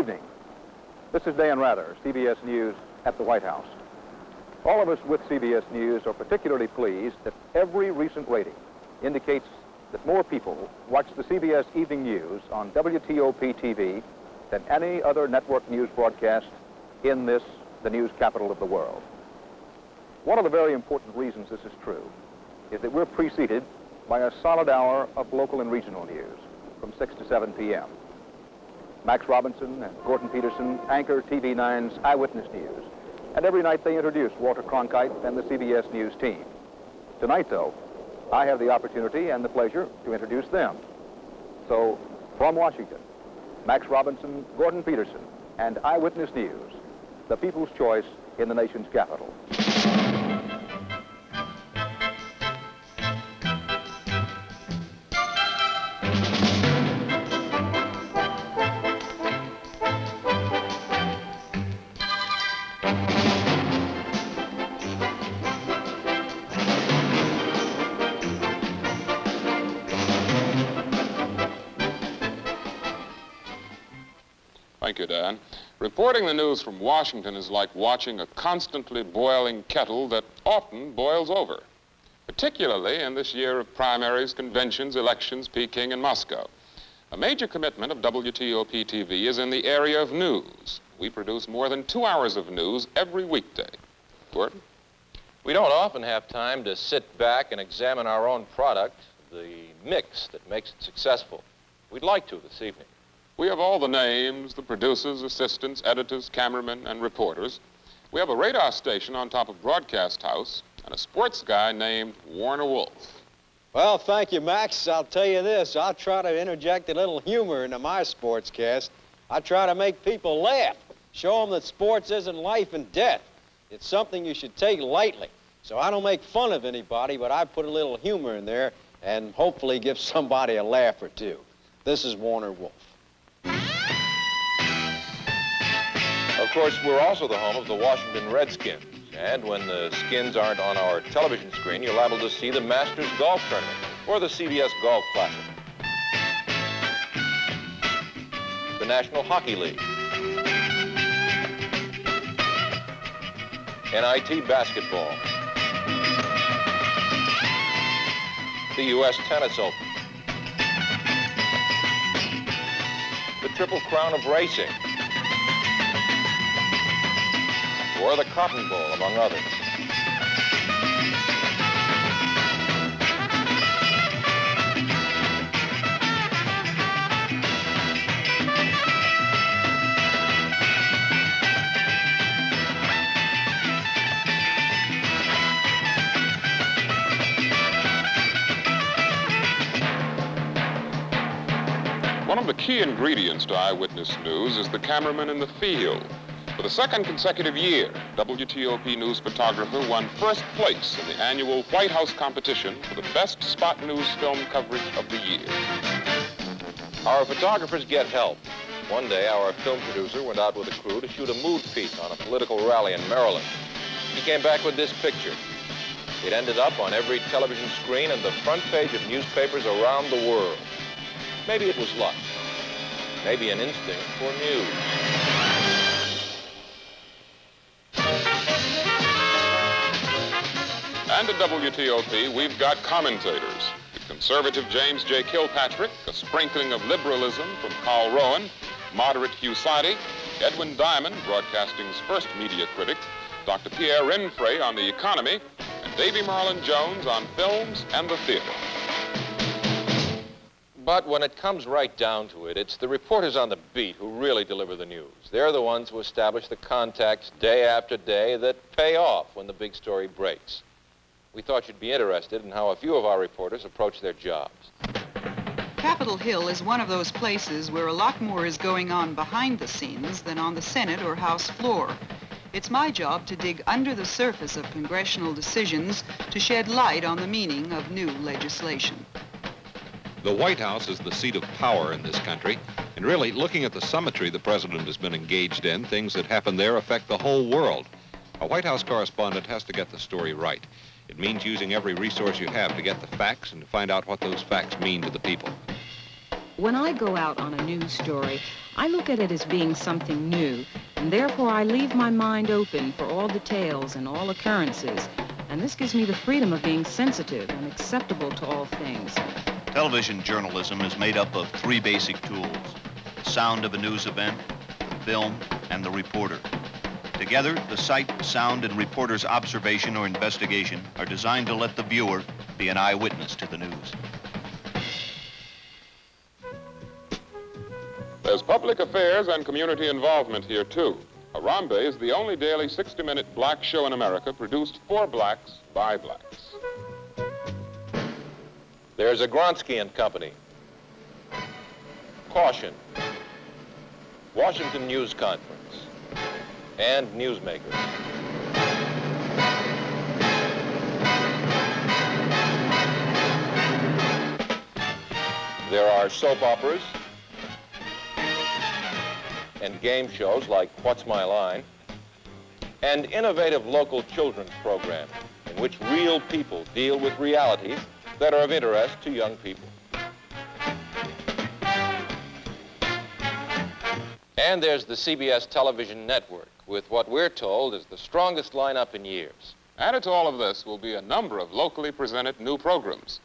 evening. This is Dan Rather, CBS News at the White House. All of us with CBS News are particularly pleased that every recent rating indicates that more people watch the CBS Evening News on WTOP-TV than any other network news broadcast in this, the news capital of the world. One of the very important reasons this is true is that we're preceded by a solid hour of local and regional news from 6 to 7 p.m. Max Robinson and Gordon Peterson anchor TV9's Eyewitness News, and every night they introduce Walter Cronkite and the CBS News team. Tonight, though, I have the opportunity and the pleasure to introduce them. So, from Washington, Max Robinson, Gordon Peterson, and Eyewitness News, the people's choice in the nation's capital. Thank you, Dan. Reporting the news from Washington is like watching a constantly boiling kettle that often boils over, particularly in this year of primaries, conventions, elections, Peking, and Moscow. A major commitment of WTOP-TV is in the area of news. We produce more than 2 hours of news every weekday. Gordon? We don't often have time to sit back and examine our own product, the mix that makes it successful. We'd like to this evening. We have all the names, the producers, assistants, editors, cameramen, and reporters. We have a radar station on top of Broadcast House and a sports guy named Warner Wolf. Well, thank you, Max. I'll tell you this, I'll try to interject a little humor into my sportscast. I try to make people laugh, show them that sports isn't life and death. It's something you should take lightly. So I don't make fun of anybody, but I put a little humor in there and hopefully give somebody a laugh or two. This is Warner Wolf. Of course, we're also the home of the Washington Redskins. And when the Skins aren't on our television screen, you're liable to see the Masters Golf Tournament or the CBS Golf Classic, the National Hockey League, NIT Basketball, the U.S. Tennis Open, the Triple Crown of Racing, or the Cotton Bowl, among others. One of the key ingredients to Eyewitness News is the cameraman in the field. For the second consecutive year, WTOP News photographer won first place in the annual White House competition for the best spot news film coverage of the year. Our photographers get help. One day, our film producer went out with a crew to shoot a mood piece on a political rally in Maryland. He came back with this picture. It ended up on every television screen and the front page of newspapers around the world. Maybe it was luck. Maybe an instinct for news. And at WTOP, we've got commentators. The conservative James J. Kilpatrick, a sprinkling of liberalism from Carl Rowan, moderate Hugh Sidey, Edwin Diamond, broadcasting's first media critic, Dr. Pierre Renfray on the economy, and Davy Marlin Jones on films and the theater. But when it comes right down to it, it's the reporters on the beat who really deliver the news. They're the ones who establish the contacts day after day that pay off when the big story breaks. We thought you'd be interested in how a few of our reporters approach their jobs. Capitol Hill is one of those places where a lot more is going on behind the scenes than on the Senate or House floor. It's my job to dig under the surface of congressional decisions to shed light on the meaning of new legislation. The White House is the seat of power in this country, and really, looking at the summitry the president has been engaged in, things that happen there affect the whole world. A White House correspondent has to get the story right. It means using every resource you have to get the facts and to find out what those facts mean to the people. When I go out on a news story, I look at it as being something new, and therefore I leave my mind open for all details and all occurrences. And this gives me the freedom of being sensitive and acceptable to all things. Television journalism is made up of three basic tools: the sound of a news event, the film, and the reporter. Together, the sight, sound, and reporter's observation or investigation are designed to let the viewer be an eyewitness to the news. There's public affairs and community involvement here, too. Harambe is the only daily 60-minute black show in America produced for blacks by blacks. There's a Gronsky and Company. Caution. Washington News Conference. And newsmakers. There are soap operas and game shows like What's My Line, and innovative local children's programs in which real people deal with realities that are of interest to young people. And there's the CBS television network with what we're told is the strongest lineup in years. Added to all of this will be a number of locally presented new programs.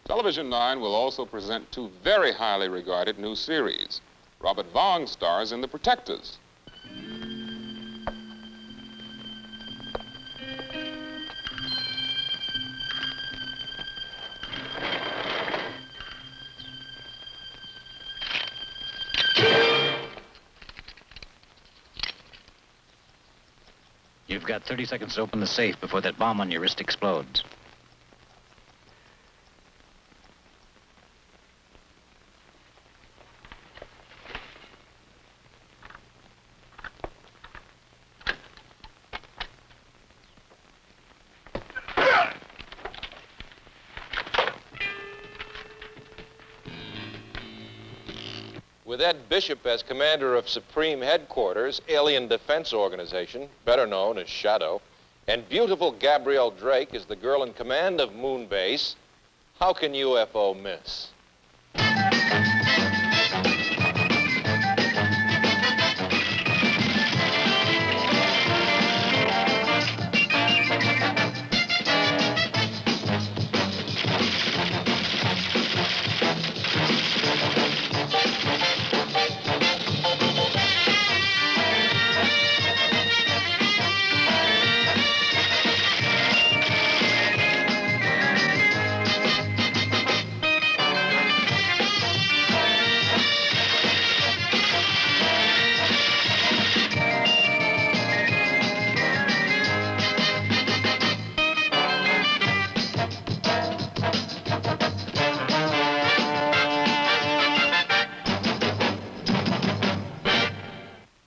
Television 9 will also present two very highly regarded new series. Robert Vaughn stars in The Protectors. You've got 30 seconds to open the safe before that bomb on your wrist explodes. With Ed Bishop as commander of Supreme Headquarters, Alien Defense Organization, better known as Shadow, and beautiful Gabrielle Drake is the girl in command of Moon Base, how can UFO miss?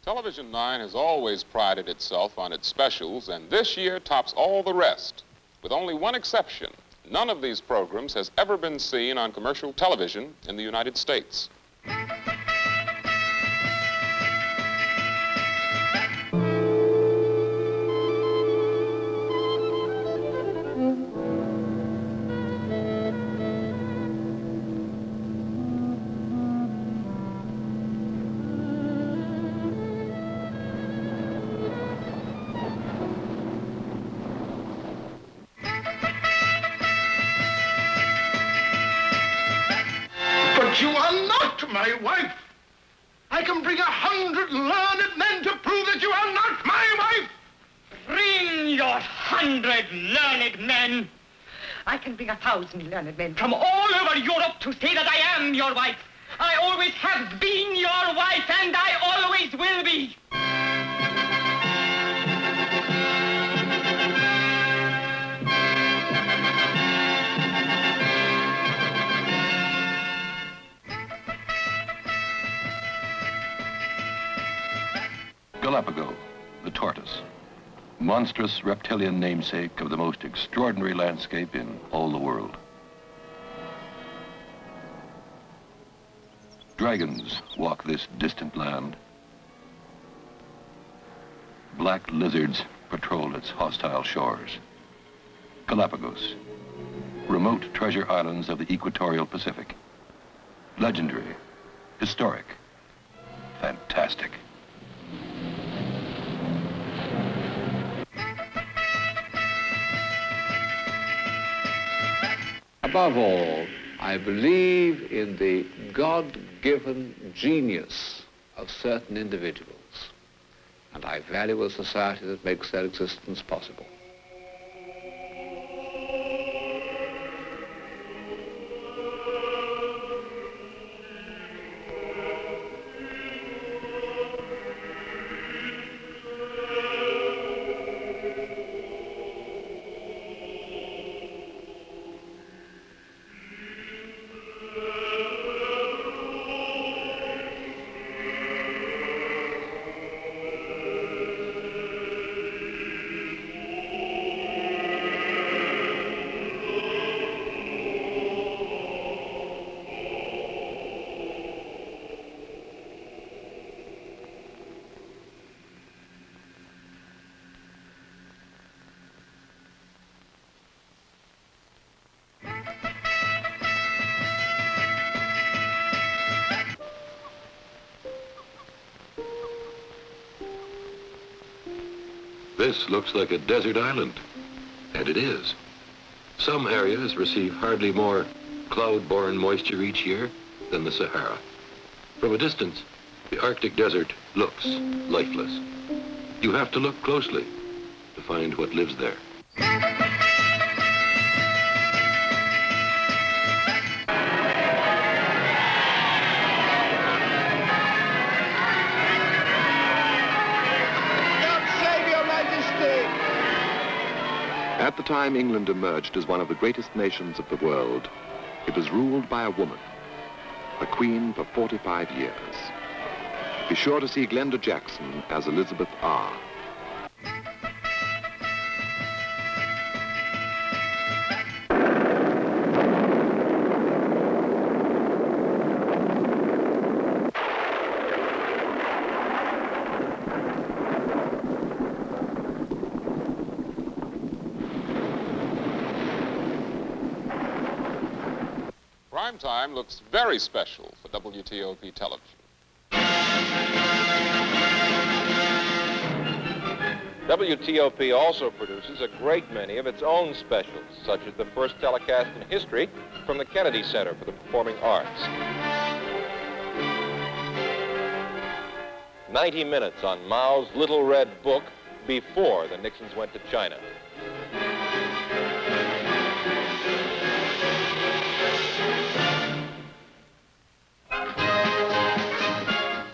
Television 9 has always prided itself on its specials, and this year tops all the rest. With only one exception, none of these programs has ever been seen on commercial television in the United States. But you are not my wife. I can bring 100 learned men to prove that you are not my wife. Bring your 100 learned men. I can bring 1,000 learned men from all over Europe to say that I am your wife. I always have been your wife, and I always will be. Galapagos, the tortoise, monstrous reptilian namesake of the most extraordinary landscape in all the world. Dragons walk this distant land. Black lizards patrol its hostile shores. Galapagos, remote treasure islands of the equatorial Pacific. Legendary, historic, fantastic. Above all, I believe in the God-given genius of certain individuals, and I value a society that makes their existence possible. This looks like a desert island, and it is. Some areas receive hardly more cloud-borne moisture each year than the Sahara. From a distance, the Arctic desert looks lifeless. You have to look closely to find what lives there. At the time England emerged as one of the greatest nations of the world, it was ruled by a woman, a queen for 45 years. Be sure to see Glenda Jackson as Elizabeth R. Prime time looks very special for WTOP television. WTOP also produces a great many of its own specials, such as the first telecast in history from the Kennedy Center for the Performing Arts. 90 minutes on Mao's Little Red Book before the Nixons went to China.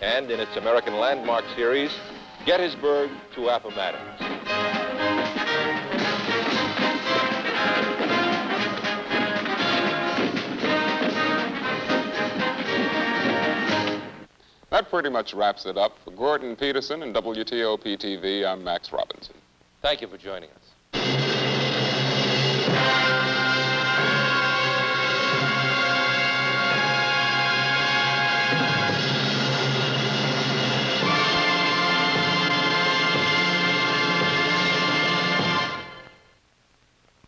And in its American Landmark series, Gettysburg to Appomattox. That pretty much wraps it up. For Gordon Peterson and WTOP-TV, I'm Max Robinson. Thank you for joining us.